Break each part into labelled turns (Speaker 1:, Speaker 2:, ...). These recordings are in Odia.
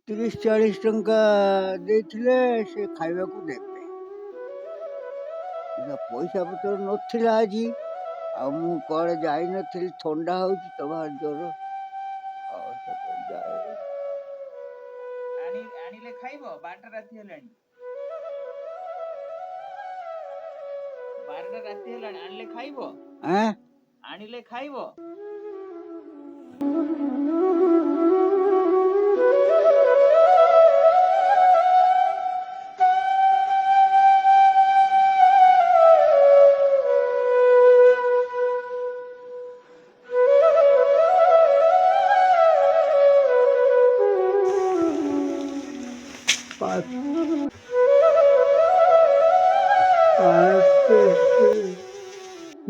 Speaker 1: 30-40 ଟଙ୍କା ଦେଇଥିଲେ ସେ ଖାଇବାକୁ ଦେବେ। ପଇସା ପତ୍ର ନଥିଲା ଆଜି, ଆଉ ମୁଁ କୁଆଡ଼େ ଯାଇନଥିଲି, ଥଣ୍ଡା ହେଉଛି ତ ଭାରି ଜୋର। ଆଉ ଯାଏ
Speaker 2: ଆଣିଲେ ଖାଇବ। 12ଟା ରାତି ହେଲାଣି, 12ଟା ରାତି ହେଲାଣି, ଆଣିଲେ ଖାଇବ। ଆଣିଲେ ଖାଇବ।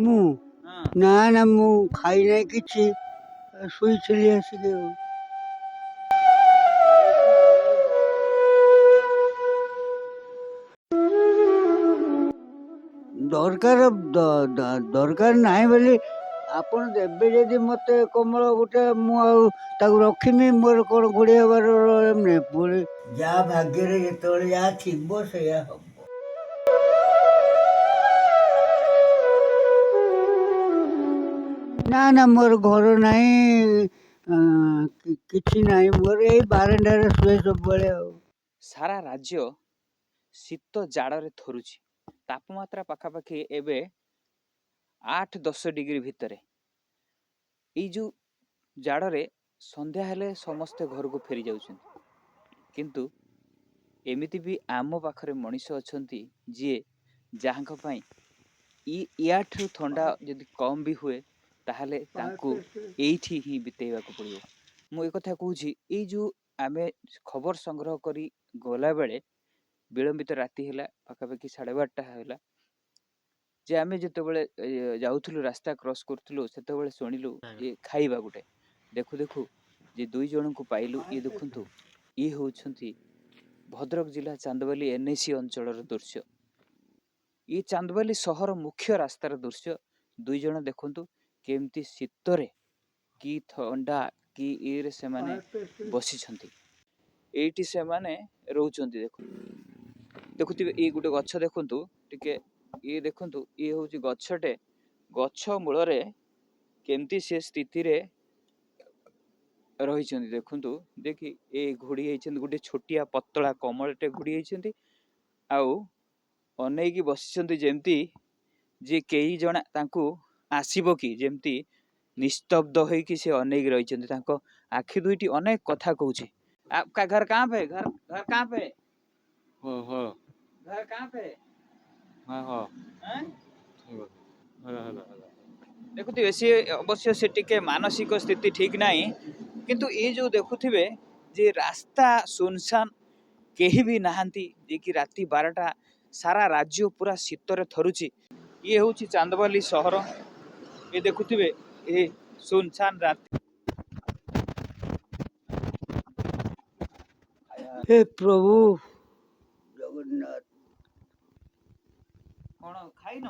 Speaker 1: ମୁଁ
Speaker 2: ହଁ
Speaker 1: ନା ମୁଁ ଖାଇ ନାହିଁ କିଛି, ଶୋଇଥିଲି ଆସିକି। ଦରକାର ନାହିଁ ବୋଲି ଆପଣ ଦେବେ ଯଦି ମୋତେ କମଳ ଗୋଟେ, ମୁଁ ଆଉ ତାକୁ ରଖିମି। ମୋର କ'ଣ ଘୋଡ଼େଇ ହେବାର ପୁଣି ଯାହା ଭାଗ୍ୟରେ ଯେତେବେଳେ ଯାହା ଥିବ ସେଇଆ ହବ। ନା ମୋର ଘର ନାହିଁ, କିଛି ନାହିଁ ମୋର। ଏଇ ବାରଣ୍ଡାରେ ଶୁଏ ସବୁବେଳେ। ଆଉ
Speaker 2: ସାରା ରାଜ୍ୟ ଶୀତ ଜାଡ଼ରେ ଥରୁଛି। ତାପମାତ୍ରା ପାଖାପାଖି ଏବେ 8-10 ଡିଗ୍ରୀ ଭିତରେ। ଏଇ ଯେଉଁ ଜାଡ଼ରେ ସନ୍ଧ୍ୟା ହେଲେ ସମସ୍ତେ ଘରକୁ ଫେରି ଯାଉଛନ୍ତି, କିନ୍ତୁ ଏମିତି ବି ଆମ ପାଖରେ ମଣିଷ ଅଛନ୍ତି ଯିଏ ଯାହାଙ୍କ ପାଇଁ ୟାଠାରୁ ଥଣ୍ଡା ଯଦି କମ୍ ବି ହୁଏ ତାହେଲେ ତାଙ୍କୁ ଏଇଠି ହିଁ ବିତେଇବାକୁ ପଡ଼ିବ। ମୁଁ ଏକଥା କହୁଛି, ଏଇ ଯେଉଁ ଆମେ ଖବର ସଂଗ୍ରହ କରି ଗଲାବେଳେ ବିଳମ୍ବିତ ରାତି ହେଲା, ପାଖାପାଖି 12:30 ହେଲା, ଯେ ଆମେ ଯେତେବେଳେ ଯାଉଥିଲୁ, ରାସ୍ତା କ୍ରସ୍ କରୁଥିଲୁ, ସେତେବେଳେ ଶୁଣିଲୁ ଏ ଖାଇବା ଗୋଟେ। ଦେଖୁ ଦେଖୁ ଯେ 2 ଜଣଙ୍କୁ ପାଇଲୁ। ଇଏ ଦେଖନ୍ତୁ, ଇଏ ହେଉଛନ୍ତି ଭଦ୍ରକ ଜିଲ୍ଲା ଚାନ୍ଦବାଲି NAC ଅଞ୍ଚଳର ଦୃଶ୍ୟ। ଇଏ ଚାନ୍ଦବାଲି ସହର ମୁଖ୍ୟ ରାସ୍ତାର ଦୃଶ୍ୟ। 2 ଜଣ ଦେଖନ୍ତୁ କେମିତି ଶୀତରେ, କି ଥଣ୍ଡା, କି ଇଏରେ ସେମାନେ ବସିଛନ୍ତି। ଏଇଠି ସେମାନେ ରହୁଛନ୍ତି। ଦେଖୁଥିବେ ଏଇ ଗୋଟେ ଗଛ ଦେଖନ୍ତୁ ଟିକେ, ଇଏ ଦେଖନ୍ତୁ, ଇଏ ହେଉଛି ଗଛଟେ। ଗଛ ମୂଳରେ କେମିତି ସେ ସ୍ଥିତିରେ ରହିଛନ୍ତି ଦେଖନ୍ତୁ। ଦେଖି ଏ ଘୋଡ଼ି ହେଇଛନ୍ତି, ଗୋଟେ ଛୋଟିଆ ପତଳା କମଳଟେ ଘୋଡ଼ି ହେଇଛନ୍ତି, ଆଉ ଅନେଇକି ବସିଛନ୍ତି ଯେମିତି ଯେ କେହି ଜଣେ ତାଙ୍କୁ ଆସିବ କି, ଯେମିତି ନିସ୍ତବ୍ଧ ହେଇକି ସେ ଅନେଇକି ରହିଛନ୍ତି। ତାଙ୍କ ଆଖି ଦୁଇଟି ଅନେକ କଥା କହୁଛି। आपका घर कहाँ पे? घर कहाँ पे? घर कहाँ पे? ଦେଖୁଥିବେ ସିଏ ଅବଶ୍ୟ ସେ ଟିକେ ମାନସିକ ସ୍ଥିତି ଠିକ୍ ନାହିଁ, କିନ୍ତୁ ଏ ଯେଉଁ ଦେଖୁଥିବେ ଯେ ରାସ୍ତା ସୁନସାନ, କେହି ବି ନାହାନ୍ତି, ଯିଏକି ରାତି 12ଟା, ସାରା ରାଜ୍ୟ ପୁରା ଶୀତରେ ଥରୁଛି। ଇଏ ହେଉଛି ଚାନ୍ଦବାଲି ସହର। ଏ ଦେଖୁଥିବେ ଏ ସୁନସାନ ରାତି।
Speaker 1: हे प्रभु जगन्नाथ।
Speaker 2: କ'ଣ ଖାଇନ?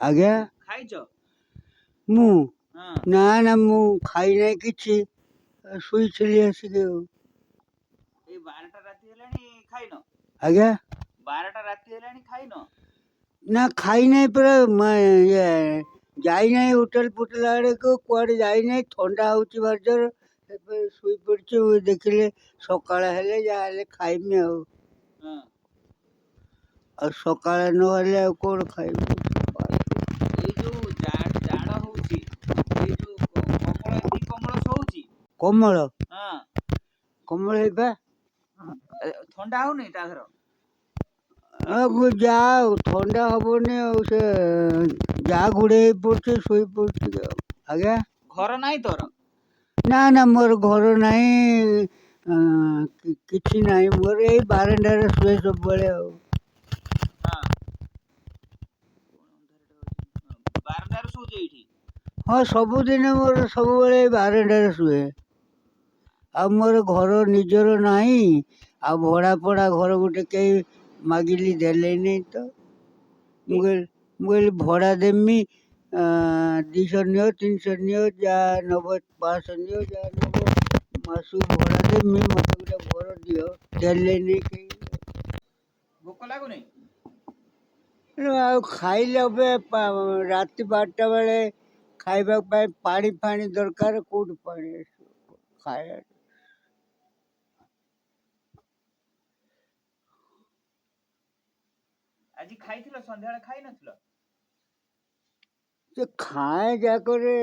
Speaker 1: ଆଜ୍ଞା
Speaker 2: ଖାଇଛ?
Speaker 1: ମୁଁ
Speaker 2: ହଁ
Speaker 1: ନା ମୁଁ ଖାଇ ନାହିଁ କିଛି, ଶୋଇଥିଲି ଆସିକି।
Speaker 2: ଏଇ 12ଟା ରାତି ହେଲାଣି ଖାଇନ?
Speaker 1: ଆଜ୍ଞା
Speaker 2: 12ଟା ରାତି ହେଲାଣି ଖାଇନ?
Speaker 1: ନା ଖାଇ ନାହିଁ ପରା, ଯାଇ ନାହିଁ ହୋଟେଲ ଫୋଟେଲ ଆଡ଼କୁ, କୁଆଡ଼େ ଯାଇ ନାହିଁ। ଥଣ୍ଡା ହେଉଛି ଭାରି ଜୋର, ସେଥିପାଇଁ ଶୋଇପଡ଼ିଛି। ଦେଖିଲେ ସକାଳ ହେଲେ ଯାହା ହେଲେ ଖାଇମି। ଆଉ ସକାଳେ ନହେଲେ ଆଉ କ'ଣ ଖାଇବି?
Speaker 2: ଏଇ ଯୋଉ ଜାଡ଼ ହଉଛି, ଏଇ ଯୋଉ କମଳ, କି କମଳ ଶୋଉଛି?
Speaker 1: କମଳ
Speaker 2: ହଁ,
Speaker 1: କମଳ ହେଇପା।
Speaker 2: ଥଣ୍ଡା ହଉନି ତା ଧର?
Speaker 1: ଯା ଆଉ ଥଣ୍ଡା ହବନି, ଆଉ ସେ ଯାହା ଘୋଡ଼େଇ ହେଇ ପଡ଼ୁଛି, ଶୋଇ ପଡ଼ୁଛି। ଆଜ୍ଞା
Speaker 2: ଘର ନାହିଁ ତୋର?
Speaker 1: ନା ମୋର ଘର ନାହିଁ, କିଛି ନାହିଁ ମୋର। ଏଇ ବାରଣ୍ଡାରେ ଶୁଏ ସବୁବେଳେ। ଆଉ
Speaker 2: ବାରଣ୍ଡାରେ ଶୋଉଛ ଏଇଠି?
Speaker 1: ହଁ, ସବୁଦିନ ମୋର ସବୁବେଳେ ଏଇ ବାରଣ୍ଡାରେ ଶୁଏ। ଆଉ ମୋର ଘର ନିଜର ନାହିଁ, ଆଉ ଭଡ଼ା ପଡ଼ା ଘର ଗୋଟେ କେହି ମାଗିଲି ଦେଲେନି ତ। ମୁଁ କହିଲି ଭଡ଼ା ଦେମି, 200 ନିଅ, 300 ନିଅ, ଯାହା ନେବ 500 ନିଅ, ଯାହା ନେବ ମାସକୁ ଭଡ଼ା ଦେମି। ମୋତେ ଗୋଟେ ଘର ଦିଅ ଦେଲେନି କେହି।
Speaker 2: ଭୋକ ଲାଗୁନି?
Speaker 1: ଆଉ ଖାଇଲେ ଏବେ ରାତି 12ଟା ବେଳେ ଖାଇବା ପାଇଁ ପାଣି ଫାଣି ଦରକାର, କୋଉଠୁ ପାଣି ଆସିବ ଖାଇବା?
Speaker 2: ଆଜି ଖାଇଥିଲ? ସନ୍ଧ୍ୟାବେଳେ ଖାଇ ନଥିଲ?
Speaker 1: ସେ ଖାଏ ଯାକରେ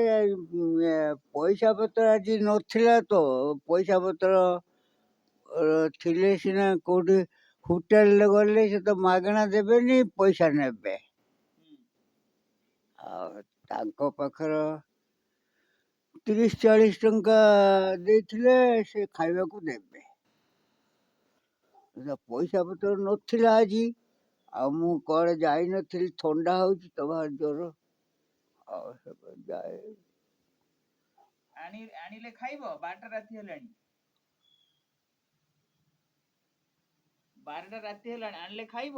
Speaker 1: ପଇସା ପତ୍ର ଆଜି ନଥିଲା ତ। ପଇସା ପତ୍ର ଥିଲେ ସିନା କୋଉଠି ହୋଟେଲରେ ଗଲେ ସେ ତ ମାଗଣା ଦେବେନି, ପଇସା ନେବେ। ଆଉ ତାଙ୍କ ପାଖରେ 30-40 ଟଙ୍କା ଦେଇଥିଲେ ସେ ଖାଇବାକୁ ଦେବେ। ପଇସା ପତ୍ର ନଥିଲା ଆଜି, ଆଉ ମୁଁ କୁଆଡ଼େ ଯାଇନଥିଲି, ଥଣ୍ଡା ହେଉଛି ତ ଭାରି ଜ୍ୱର, ଆଉ ଯାଏ।
Speaker 2: ଆଣିଲେ ଖାଇବ? 12ଟା ରାତି ହେଲାଣି। 12ଟା ରାତି ହେଲାଣି, ଆଣିଲେ ଖାଇବ?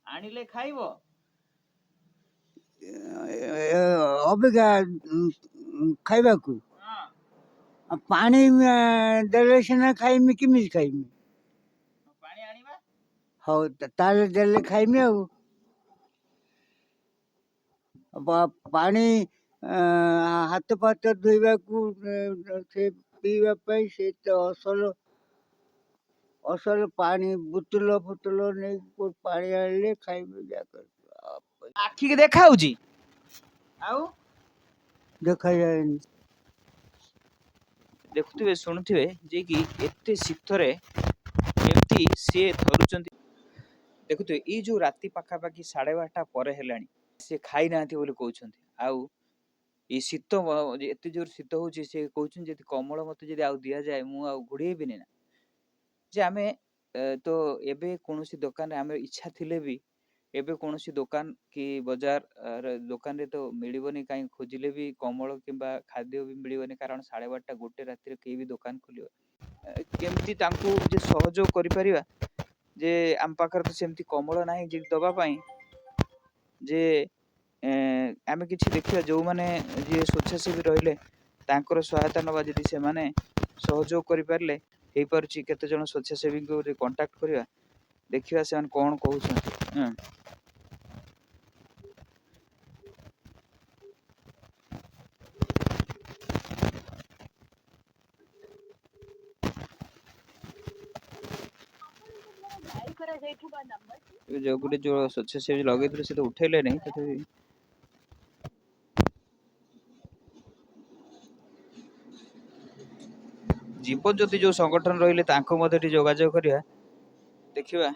Speaker 2: ଆଣିଲେ ଖାଇବ?
Speaker 1: ଅବିକା ଖାଇବାକୁ ପାଣି ଦେଲେ ସିନା ଖାଇମି, କେମିତି ଖାଇମି?
Speaker 2: ପାଣି ଆଣିବା।
Speaker 1: ହଉ ତାହେଲେ ଦେଲେ ଖାଇମି। ଆଉ ପାଣି ହାତ ଫାତ ଧୋଇବାକୁ, ସେ ପିଇବା ପାଇଁ ସେ ତ ଅସଲ ପାଣି ବୋତଲ ଫୁତଲ ନେଇକି ପାଣି ଆଣିଲେ ଖାଇବେ।
Speaker 2: ଆଖିକି ଦେଖା ହଉଛି? ଆଉ
Speaker 1: ଦେଖାଯାଏନି।
Speaker 2: ଦେଖୁଥିବେ, ଶୁଣୁଥିବେ ଯେ କି ଏତେ ଶୀତରେ କେମିତି ସିଏ ଧରୁଛନ୍ତି। ଦେଖୁଥିବେ, ଏଇ ଯୋଉ ରାତି ପାଖାପାଖି 12:30 ପରେ ହେଲାଣି, ସେ ଖାଇନାହାନ୍ତି ବୋଲି କହୁଛନ୍ତି। ଆଉ ଏଇ ଶୀତ, ଏତେ ଜୋର ଶୀତ ହଉଛି, ସେ କହୁଛନ୍ତି ଯଦି କମଳ ମତେ ଯଦି ଆଉ ଦିଆଯାଏ ମୁଁ ଆଉ ଘୋଡ଼େଇବିନି ନା। ଯେ ଆମେ ତ ଏବେ କୌଣସି ଦୋକାନରେ ଆମେ ଇଚ୍ଛା ଥିଲେ ବି ଏବେ କୌଣସି ଦୋକାନ କି ବଜାର ଦୋକାନରେ ତ ମିଳିବନି, କାହିଁ ଖୋଜିଲେ ବି କମଳ କିମ୍ବା ଖାଦ୍ୟ ବି ମିଳିବନି, କାରଣ 12:30 ଗୋଟେ ରାତିରେ କେହି ବି ଦୋକାନ ଖୋଲିବ। କେମିତି ତାଙ୍କୁ ଯେ ସହଯୋଗ କରିପାରିବା, ଯେ ଆମ ପାଖରେ ତ ସେମିତି କମଳ ନାହିଁ ଯେ ଦବା ପାଇଁ, ଯେ ଆମେ କିଛି ଦେଖିବା ଯୋଉମାନେ ଯିଏ ସ୍ୱେଚ୍ଛାସେବୀ ରହିଲେ ତାଙ୍କର ସହାୟତା ନେବା। ଯଦି ସେମାନେ ସହଯୋଗ କରିପାରିଲେ ହେଇପାରୁଛି, କେତେ ଜଣ ସ୍ୱେଚ୍ଛାସେବୀଙ୍କୁ କଣ୍ଟାକ୍ଟ କରିବା, ଦେଖିବା ସେମାନେ କଣ କହୁଛନ୍ତି। ଗୋଟେ ଯୋଉ ସ୍ୱେଚ୍ଛାସେବୀ ଲଗେଇଥିଲେ ସେ ତ ଉଠେଇଲେ ନାହିଁ, ତଥାପି ଜୀବନ ଜ୍ୟୋତି ଯୋଉ ସଂଗଠନ ରହିଲେ ତାଙ୍କ ମଧ୍ୟ ଟିକେ ଯୋଗାଯୋଗ କରିବା, ଦେଖିବା।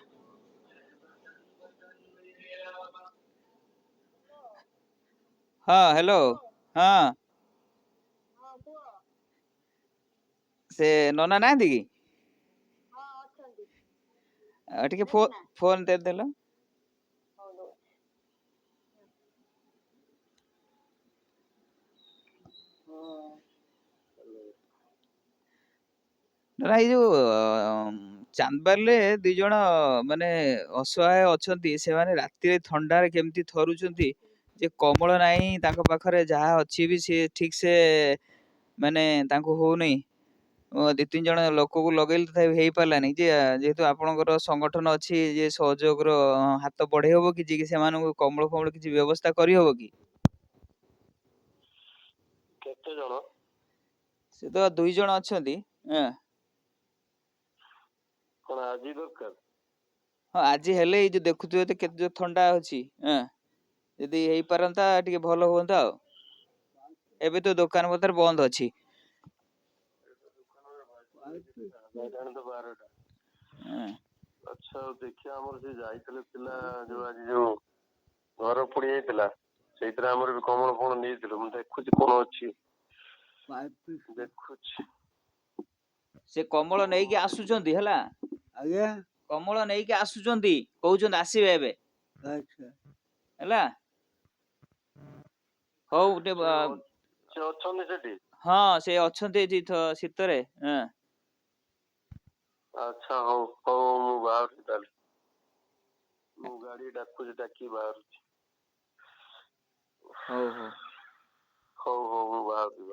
Speaker 2: ହଁ, ହ୍ୟାଲୋ। ହଁ, ସେ ନନା ନାହାନ୍ତି କି? ଟିକେ ଫୋନ ଦେଇଦେଲ। ନା, ଏଇ ଯୋଉ ଚାନ୍ଦବାଲିରେ 2 ଜଣ ମାନେ ଅସହାୟ ଅଛନ୍ତି, ସେମାନେ ରାତିରେ ଥଣ୍ଡାରେ କେମିତି ଥରୁଛନ୍ତି, ଯେ କମଳ ନାହିଁ ତାଙ୍କ ପାଖରେ, ଯାହା ଅଛି ବି ସେ ଠିକ ସେ ମାନେ ତାଙ୍କୁ ହଉନି। 2-3 ଜଣ ଲୋକକୁ ଲଗେଇଲେ ତଥାପି ହେଇପାରିଲାନି। ଯେ ଯେହେତୁ ଆପଣଙ୍କର ସଂଗଠନ ଅଛି, ଯେ ସହଯୋଗର ହାତ ବଢେଇ ହବ କି, ଯେ ସେମାନଙ୍କୁ କମଳ ଫମଳ କିଛି ବ୍ୟବସ୍ଥା କରିହବ କି?
Speaker 3: କେତେ ଜଣ?
Speaker 2: ସେ ତ 2 ଜଣ ଅଛନ୍ତି।
Speaker 3: କଣ ଆଜି ଦରକାର?
Speaker 2: ହଁ, ଆଜି ହେଲେ ଏଇ ଯୋଉ ଦେଖୁଥିବେ ତ କେତେ ଯୋଉ ଥଣ୍ଡା ଅଛି, ଯଦି ହେଇପାରନ୍ତା ଟିକେ ଭଲ ହୁଅନ୍ତା। ଆଉ ଏବେ ତ ଦୋକାନ ପତ୍ର ବନ୍ଦ ଅଛି।
Speaker 3: ଆଚ୍ଛା, ଦେଖିବା, ଆମର ସେ ଯାଇଥିଲେ ପିଲା ଯୋଉ ଆଜି ଯୋଉ ଘର ପୋଡି ଯାଇଥିଲା, ସେଇଥିରେ ଆମର ବି କମଳ ଫମଳ ନେଇଥିଲୁ। ମୁଁ ଦେଖୁଛି କଣ ଅଛି, ଦେଖୁଛି।
Speaker 2: ସେ କମଳ ନେଇକି ଆସୁଛନ୍ତି ହେଲା।
Speaker 1: ଆଜ୍ଞା,
Speaker 2: କମଳ ନେଇକି ଆସୁଛନ୍ତି, କହୁଛନ୍ତି ଆସିବେ ଏବେ।
Speaker 1: ଆଚ୍ଛା,
Speaker 2: ହେଲା, ହଉ ଟିକେ
Speaker 3: ସେ ଅଛନ୍ତି ସେଠି?
Speaker 2: ହଁ, ସେ ଅଛନ୍ତି ଏଠି ଶୀତରେ।
Speaker 3: ଆଚ୍ଛା, ହଉ ହଉ, ମୁଁ ବାହାରୁଛି ତାହେଲେ। ମୁଁ ଗାଡି ଡାକି ବାହାରୁଛି।
Speaker 2: ହଉ ହଉ
Speaker 3: ହଉ ହଉ, ମୁଁ ବାହାରୁଛି।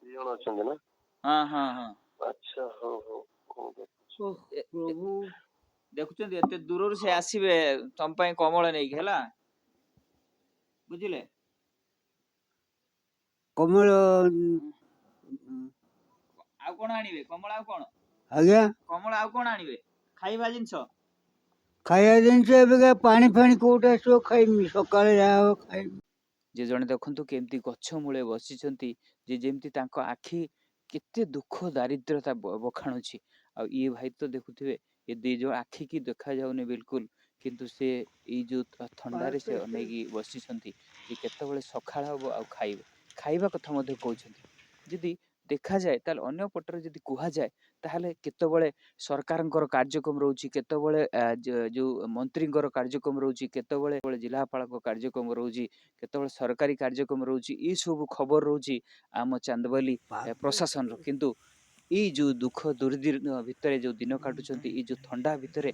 Speaker 3: 2 ଜଣ ଅଛନ୍ତି ନା?
Speaker 2: ହଁ ହଁ ହଁ।
Speaker 3: ଆଚ୍ଛା, ହଉ ହଉ ହଉ।
Speaker 1: ପ୍ରଭୁ
Speaker 2: ଦେଖୁଛନ୍ତି ଏତେ ଦୂରରୁ ସେ ଆସିବେ ତମ ପାଇଁ କମଳ ନେଇକି ହେଲା ବୁଝିଲେ।
Speaker 1: କମଳ
Speaker 2: ଆଉ କଣ ଆଣିବେ କମଳ ଆଉ କଣ
Speaker 1: ଆଜ୍ଞା
Speaker 2: କମଳ ଆଉ କଣ ଆଣିବେ ଖାଇବା ଜିନିଷ
Speaker 1: ଖାଇବା ଜିନିଷ ଏବେ ପାଣି ଫାଣି କୋଉଠି ଆସିବ ଖାଇମି ସକାଳେ ଯାହା ହବ ଖାଇମି।
Speaker 2: ଯେ ଜଣେ ଦେଖନ୍ତୁ କେମିତି ଗଛ ମୂଳେ ବସିଛନ୍ତି ଯେ ଯେମିତି ତାଙ୍କ ଆଖି କେତେ ଦୁଃଖ ଦାରିଦ୍ରତା ବଖାଣୁଛି। ଆଉ ଇଏ ଭାଇ ତ ଦେଖୁଥିବେ ଏ ଦି ଜଣ ଆଖି କି ଦେଖାଯାଉନି ବିଲକୁଲ କିନ୍ତୁ ସେ ଏଇ ଯୋଉ ଥଣ୍ଡାରେ ସେ ଅନେଇକି ବସିଛନ୍ତି ଯେ କେତେବେଳେ ସକାଳ ହବ ଆଉ ଖାଇବେ ଖାଇବା କଥା ମଧ୍ୟ କହୁଛନ୍ତି। ଯଦି ଦେଖାଯାଏ ତାହେଲେ ଅନ୍ୟ ପଟରେ ଯଦି କୁହାଯାଏ ତାହେଲେ କେତେବେଳେ ସରକାରଙ୍କର କାର୍ଯ୍ୟକ୍ରମ ରହୁଛି କେତେବେଳେ ଯୋଉ ମନ୍ତ୍ରୀଙ୍କର କାର୍ଯ୍ୟକ୍ରମ ରହୁଛି କେତେବେଳେ ଜିଲ୍ଲାପାଳଙ୍କ କାର୍ଯ୍ୟକ୍ରମ ରହୁଛି କେତେବେଳେ ସରକାରୀ କାର୍ଯ୍ୟକ୍ରମ ରହୁଛି ଏଇ ସବୁ ଖବର ରହୁଛି ଆମ ଚାନ୍ଦବାଲି ପ୍ରଶାସନର। କିନ୍ତୁ ଏଇ ଯୋଉ ଦୁଃଖ ଦୁର୍ଦିନ ଭିତରେ ଯୋଉ ଦିନ କାଟୁଛନ୍ତି ଏଇ ଯୋଉ ଥଣ୍ଡା ଭିତରେ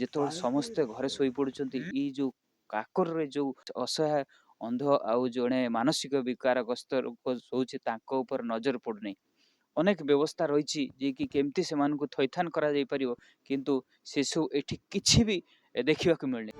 Speaker 2: ଯେତେବେଳେ ସମସ୍ତେ ଘରେ ଶୋଇ ପଡୁଛନ୍ତି ଏଇ ଯୋଉ କାକରରେ ଯୋଉ ଅସହାୟ ଅନ୍ଧ ଆଉ ଜଣେ ମାନସିକ ବିକାରଗ୍ରସ୍ତ ଲୋକ ଶୋଉଛି ତାଙ୍କ ଉପରେ ନଜର ପଡୁନି। ଅନେକ ବ୍ୟବସ୍ଥା ରହିଛି ଯିଏକି କେମିତି ସେମାନଙ୍କୁ ଥଇଥାନ କରାଯାଇ ପାରିବ କିନ୍ତୁ ସେସବୁ ଏଠି କିଛି ବି ଦେଖିବାକୁ ମିଳୁନି।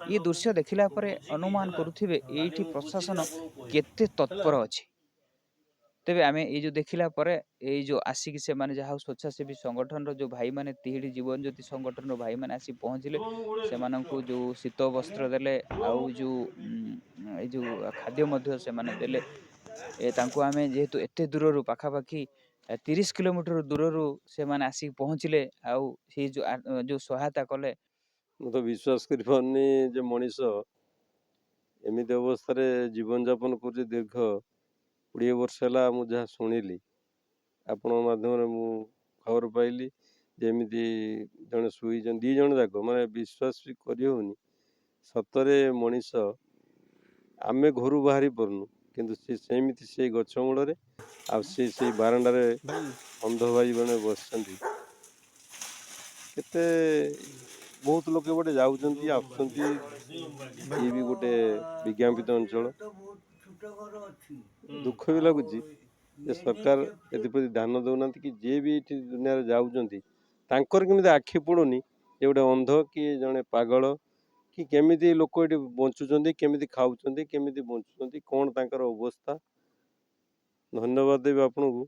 Speaker 2: ये दृश्य देखला पर अनुमान करुथिबे एठी प्रशासन केते तत्पर अछि। तेबे आमे ए जो देखिला परे ए जो आसिक से माने जहा स्वच्छासेवी संगठन रो जो भाई माने तिहिडी जीवन ज्योति संगठन रो भाई माने आसी पहुंचले से माननकु जो शीत वस्त्र देले आउ जो ए जो खाद्य मध्य से माने देले ए तांको आमे जेहेतु एते दूररु पाखा पाखी 30 किलोमीटर दूररु से माने आसी पहुंचले आउ से जो सहायता कले
Speaker 3: ମୁଁ ତ ବିଶ୍ୱାସ କରିପାରୁନି ଯେ ମଣିଷ ଏମିତି ଅବସ୍ଥାରେ ଜୀବନଯାପନ କରୁଛି। ଦୀର୍ଘ 20 ବର୍ଷ ହେଲା ମୁଁ ଯାହା ଶୁଣିଲି ଆପଣଙ୍କ ମାଧ୍ୟମରେ ମୁଁ ଖବର ପାଇଲି ଯେ ଏମିତି ଜଣେ ଶୋଇଛନ୍ତି, ଦୁଇ ଜଣ ଯାକ, ମାନେ ବିଶ୍ୱାସ ବି କରିହେଉନି। ସତରେ ମଣିଷ ଆମେ ଘରୁ ବାହାରି ପାରୁନୁ କିନ୍ତୁ ସେ ସେମିତି ସେଇ ଗଛ ମୂଳରେ ଆଉ ସେଇ ବାରଣ୍ଡାରେ ଅନ୍ଧ ଭାଇ ମାନେ ବସିଛନ୍ତି। କେତେ ବହୁତ ଲୋକ ଗୋଟେ ଯାଉଛନ୍ତି ଆସୁଛନ୍ତି। ଇଏ ବି ଗୋଟେ ବିଜ୍ଞାପିତ ଅଞ୍ଚଳ। ଦୁଃଖ ବି ଲାଗୁଛି ଯେ ସରକାର ଏଥିପ୍ରତି ଧ୍ୟାନ ଦେଉନାହାନ୍ତି କି ଯିଏ ବି ଏଠି ଦୁନିଆରେ ଯାଉଛନ୍ତି ତାଙ୍କର କେମିତି ଆଖି ପଡ଼ୁନି ଯେ ଗୋଟେ ଅନ୍ଧ କି ଜଣେ ପାଗଳ କି କେମିତି ଲୋକ ଏଠି ବଞ୍ଚୁଛନ୍ତି, କେମିତି ଖାଉଛନ୍ତି, କେମିତି ବଞ୍ଚୁଛନ୍ତି, କ'ଣ ତାଙ୍କର ଅବସ୍ଥା। ଧନ୍ୟବାଦ ଦେବି ଆପଣଙ୍କୁ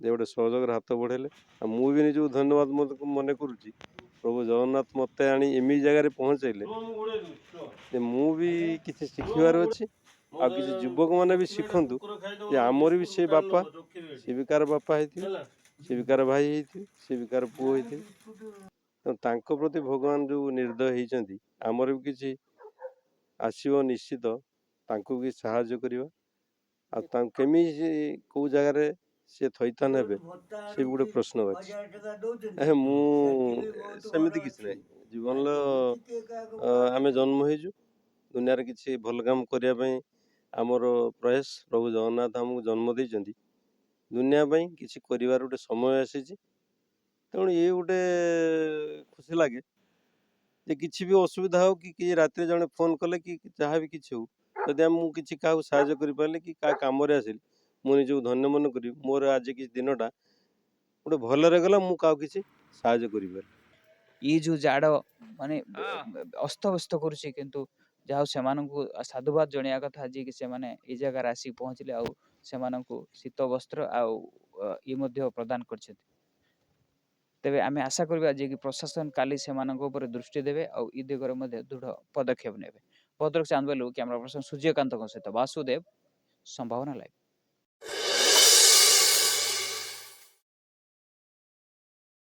Speaker 3: ଯେ ଗୋଟେ ସହଯୋଗର ହାତ ବଢ଼େଇଲେ। ଆଉ ମୁଁ ବି ନିଜକୁ ଧନ୍ୟବାଦ ମନେ କରୁଛି। ପ୍ରଭୁ ଜଗନ୍ନାଥ ମୋତେ ଆଣି ଏମିତି ଜାଗାରେ ପହଞ୍ଚାଇଲେ ଯେ ମୁଁ ବି କିଛି ଶିଖିବାର ଅଛି ଆଉ କିଛି ଯୁବକମାନେ ବି ଶିଖନ୍ତୁ ଯେ ଆମର ବି ସେ ବାପା, ସେ ବି କାହାର ବାପା ହେଇଥିବେ, ସେ ବି କାହାର ଭାଇ ହେଇଥିବେ, ସେ ବି କାହାର ପୁଅ ହେଇଥିବେ। ତେଣୁ ତାଙ୍କ ପ୍ରତି ଭଗବାନ ଯେଉଁ ନିର୍ଦ୍ଦୟ ହେଇଛନ୍ତି ଆମର ବି କିଛି ଆସିବ ନିଶ୍ଚିତ। ତାଙ୍କୁ ବି ସାହାଯ୍ୟ କରିବା ଆଉ ତାଙ୍କୁ କେମିତି କେଉଁ ଜାଗାରେ ସେ ଥଇଥାନ ହେବେ ସେ ବି ଗୋଟେ ପ୍ରଶ୍ନ ଅଛି। ମୁଁ ସେମିତି କିଛି ନାହିଁ। ଜୀବନର ଆମେ ଜନ୍ମ ହେଇଛୁ ଦୁନିଆରେ କିଛି ଭଲ କାମ କରିବା ପାଇଁ ଆମର ପ୍ରୟାସ। ପ୍ରଭୁ ଜଗନ୍ନାଥ ଆମକୁ ଜନ୍ମ ଦେଇଛନ୍ତି ଦୁନିଆ ପାଇଁ କିଛି କରିବାର ଗୋଟେ ସମୟ ଆସିଛି। ତେଣୁ ଇଏ ଗୋଟେ ଖୁସି ଲାଗେ ଯେ କିଛି ବି ଅସୁବିଧା ହଉ କି ରାତିରେ ଜଣେ ଫୋନ୍ କଲେ କି ଯାହା ବି କିଛି ହଉ, ଯଦି ମୁଁ କିଛି କାହାକୁ ସାହାଯ୍ୟ କରିପାରିଲି କି କାହା କାମରେ ଆସିଲି, ମୁଁ ନିଜକୁ ଧନ୍ୟ ମନେ କରିବି। ମୋର ଆଜି କିଛି ଦିନଟା ଗୋଟେ ଭଲରେ ଗଲା, ମୁଁ କାହାକୁ କିଛି ସାହାଯ୍ୟ କରିପାରିଲି।
Speaker 2: ଇ ଯୋଉ ଜାଡ ମାନେ ଅସ୍ତବ୍ୟସ୍ତ କରୁଛି, କିନ୍ତୁ ଯାହା ହଉ ସେମାନଙ୍କୁ ସାଧୁବାଦ ଜଣେଇବା କଥା ଯିଏକି ସେମାନେ ଏଇ ଜାଗାରେ ଆସିକି ପହଞ୍ଚିଲେ ଆଉ ସେମାନଙ୍କୁ ଶୀତ ବସ୍ତ୍ର ଆଉ ଇଏ ମଧ୍ୟ ପ୍ରଦାନ କରିଛନ୍ତି। ତେବେ ଆମେ ଆଶା କରିବା ଯେ କି ପ୍ରଶାସନ କାଲି ସେମାନଙ୍କ ଉପରେ ଦୃଷ୍ଟି ଦେବେ ଆଉ ଇ ଦିଗରେ ମଧ୍ୟ ଦୃଢ ପଦକ୍ଷେପ ନେବେ। ଭଦ୍ରକ ଚାନ୍ଦବାଲିରୁ କ୍ୟାମେରା ପର୍ସନ ସୂର୍ଯ୍ୟକାନ୍ତଙ୍କ ସହିତ ବାସୁଦେବ, ସମ୍ଭାବନା ଲାଇଭ।